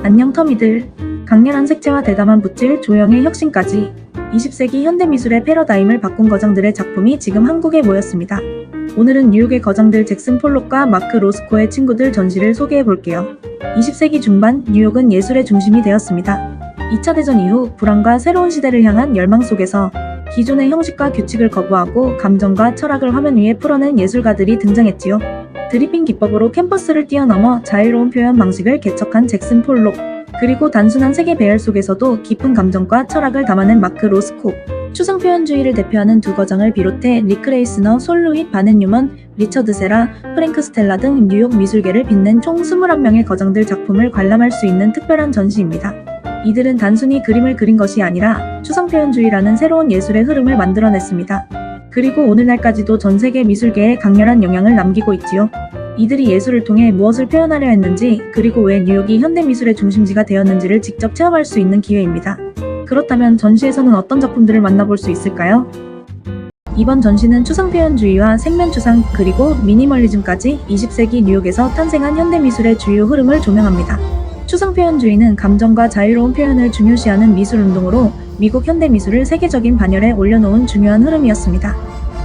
안녕 터미들. 강렬한 색채와 대담한 붓질, 조형의 혁신까지 20세기 현대미술의 패러다임을 바꾼 거장들의 작품이 지금 한국에 모였습니다. 오늘은 뉴욕의 거장들 잭슨 폴록과 마크 로스코의 친구들 전시를 소개해볼게요. 20세기 중반 뉴욕은 예술의 중심이 되었습니다. 2차 대전 이후 불안과 새로운 시대를 향한 열망 속에서 기존의 형식과 규칙을 거부하고 감정과 철학을 화면 위에 풀어낸 예술가들이 등장했지요. 드리핑 기법으로 캔버스를 뛰어넘어 자유로운 표현 방식을 개척한 잭슨 폴록, 그리고 단순한 색의 배열 속에서도 깊은 감정과 철학을 담아낸 마크 로스코, 추상표현주의를 대표하는 두 거장을 비롯해 리크 레이스너, 솔 루잇 바넷 뉴먼, 리처드 세라, 프랭크 스텔라 등 뉴욕 미술계를 빛낸 총 21명의 거장들 작품을 관람할 수 있는 특별한 전시입니다. 이들은 단순히 그림을 그린 것이 아니라 추상표현주의라는 새로운 예술의 흐름을 만들어냈습니다. 그리고 오늘날까지도 전 세계 미술계에 강렬한 영향을 남기고 있지요. 이들이 예술을 통해 무엇을 표현하려 했는지, 그리고 왜 뉴욕이 현대미술의 중심지가 되었는지를 직접 체험할 수 있는 기회입니다. 그렇다면 전시에서는 어떤 작품들을 만나볼 수 있을까요? 이번 전시는 추상표현주의와 생면추상 그리고 미니멀리즘까지 20세기 뉴욕에서 탄생한 현대미술의 주요 흐름을 조명합니다. 추상표현주의는 감정과 자유로운 표현을 중요시하는 미술운동으로 미국 현대미술을 세계적인 반열에 올려놓은 중요한 흐름이었습니다.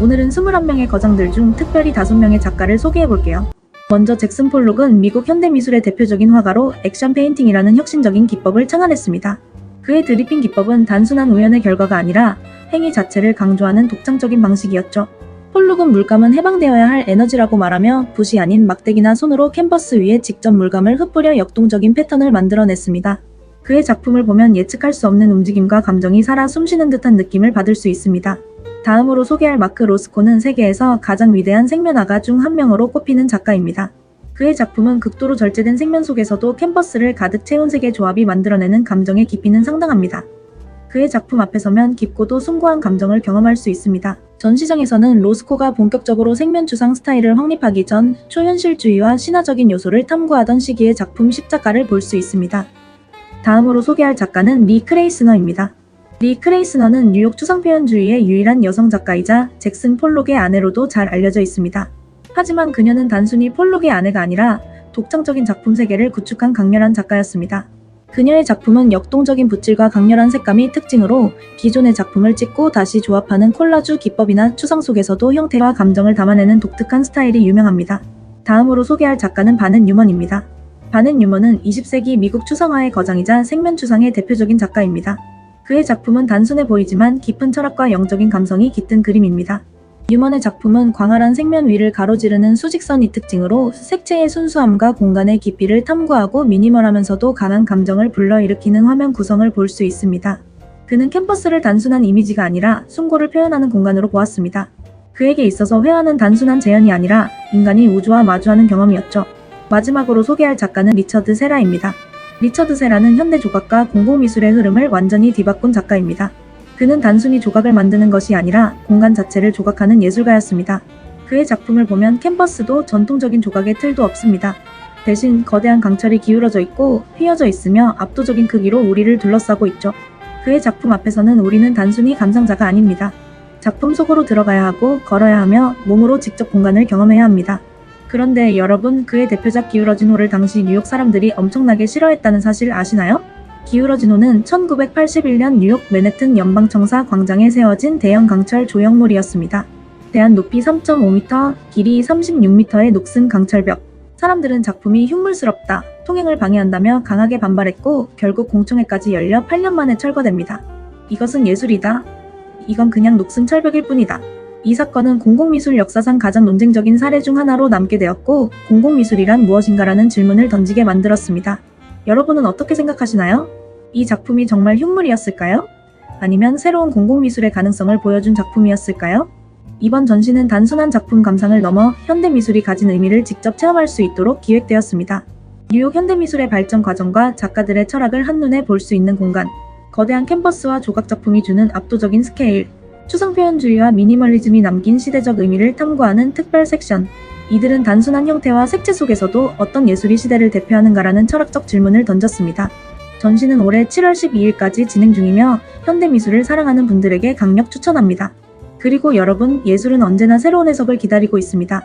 오늘은 21명의 거장들 중 특별히 5명의 작가를 소개해볼게요. 먼저 잭슨 폴록은 미국 현대미술의 대표적인 화가로 액션 페인팅이라는 혁신적인 기법을 창안했습니다. 그의 드리핑 기법은 단순한 우연의 결과가 아니라 행위 자체를 강조하는 독창적인 방식이었죠. 폴록은 물감은 해방되어야 할 에너지라고 말하며 붓이 아닌 막대기나 손으로 캔버스 위에 직접 물감을 흩뿌려 역동적인 패턴을 만들어냈습니다. 그의 작품을 보면 예측할 수 없는 움직임과 감정이 살아 숨쉬는 듯한 느낌을 받을 수 있습니다. 다음으로 소개할 마크 로스코는 세계에서 가장 위대한 생면화가 중 한 명으로 꼽히는 작가입니다. 그의 작품은 극도로 절제된 색면 속에서도 캔버스를 가득 채운 색의 조합이 만들어내는 감정의 깊이는 상당합니다. 그의 작품 앞에 서면 깊고도 숭고한 감정을 경험할 수 있습니다. 전시장에서는 로스코가 본격적으로 생면추상 스타일을 확립하기 전 초현실주의와 신화적인 요소를 탐구하던 시기의 작품 10작가를 볼 수 있습니다. 다음으로 소개할 작가는 리 크레이스너입니다. 리 크레이스너는 뉴욕 추상표현주의의 유일한 여성 작가이자 잭슨 폴록의 아내로도 잘 알려져 있습니다. 하지만 그녀는 단순히 폴록의 아내가 아니라 독창적인 작품 세계를 구축한 강렬한 작가였습니다. 그녀의 작품은 역동적인 붓질과 강렬한 색감이 특징으로 기존의 작품을 찍고 다시 조합하는 콜라주 기법이나 추상 속에서도 형태와 감정을 담아내는 독특한 스타일이 유명합니다. 다음으로 소개할 작가는 바넷 뉴먼입니다. 바넷 뉴먼은 20세기 미국 추상화의 거장이자 생면추상의 대표적인 작가입니다. 그의 작품은 단순해 보이지만 깊은 철학과 영적인 감성이 깃든 그림입니다. 뉴먼의 작품은 광활한 색면 위를 가로지르는 수직선이 특징으로 색채의 순수함과 공간의 깊이를 탐구하고 미니멀하면서도 강한 감정을 불러일으키는 화면 구성을 볼 수 있습니다. 그는 캔버스를 단순한 이미지가 아니라 숭고를 표현하는 공간으로 보았습니다. 그에게 있어서 회화는 단순한 재현이 아니라 인간이 우주와 마주하는 경험이었죠. 마지막으로 소개할 작가는 리처드 세라입니다. 리처드 세라는 현대 조각과 공공미술의 흐름을 완전히 뒤바꾼 작가입니다. 그는 단순히 조각을 만드는 것이 아니라 공간 자체를 조각하는 예술가였습니다. 그의 작품을 보면 캔버스도 전통적인 조각의 틀도 없습니다. 대신 거대한 강철이 기울어져 있고 휘어져 있으며 압도적인 크기로 우리를 둘러싸고 있죠. 그의 작품 앞에서는 우리는 단순히 감상자가 아닙니다. 작품 속으로 들어가야 하고 걸어야 하며 몸으로 직접 공간을 경험해야 합니다. 그런데 여러분, 그의 대표작 기울어진 호를 당시 뉴욕 사람들이 엄청나게 싫어했다는 사실 아시나요? 기울어진 호는 1981년 뉴욕 맨해튼 연방청사 광장에 세워진 대형 강철 조형물이었습니다. 대한 높이 3.5m, 길이 36m의 녹슨 강철벽. 사람들은 작품이 흉물스럽다, 통행을 방해한다며 강하게 반발했고 결국 공청회까지 열려 8년 만에 철거됩니다. 이것은 예술이다. 이건 그냥 녹슨 철벽일 뿐이다. 이 사건은 공공미술 역사상 가장 논쟁적인 사례 중 하나로 남게 되었고 공공미술이란 무엇인가라는 질문을 던지게 만들었습니다. 여러분은 어떻게 생각하시나요? 이 작품이 정말 흉물이었을까요? 아니면 새로운 공공미술의 가능성을 보여준 작품이었을까요? 이번 전시는 단순한 작품 감상을 넘어 현대미술이 가진 의미를 직접 체험할 수 있도록 기획되었습니다. 뉴욕 현대미술의 발전 과정과 작가들의 철학을 한눈에 볼 수 있는 공간, 거대한 캔버스와 조각 작품이 주는 압도적인 스케일, 추상표현주의와 미니멀리즘이 남긴 시대적 의미를 탐구하는 특별 섹션. 이들은 단순한 형태와 색채 속에서도 어떤 예술이 시대를 대표하는가라는 철학적 질문을 던졌습니다. 전시는 올해 7월 12일까지 진행 중이며 현대미술을 사랑하는 분들에게 강력 추천합니다. 그리고 여러분, 예술은 언제나 새로운 해석을 기다리고 있습니다.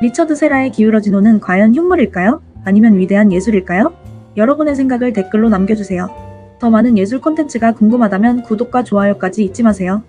리처드 세라의 기울어진 호는 과연 흉물일까요? 아니면 위대한 예술일까요? 여러분의 생각을 댓글로 남겨주세요. 더 많은 예술 콘텐츠가 궁금하다면 구독과 좋아요까지 잊지 마세요.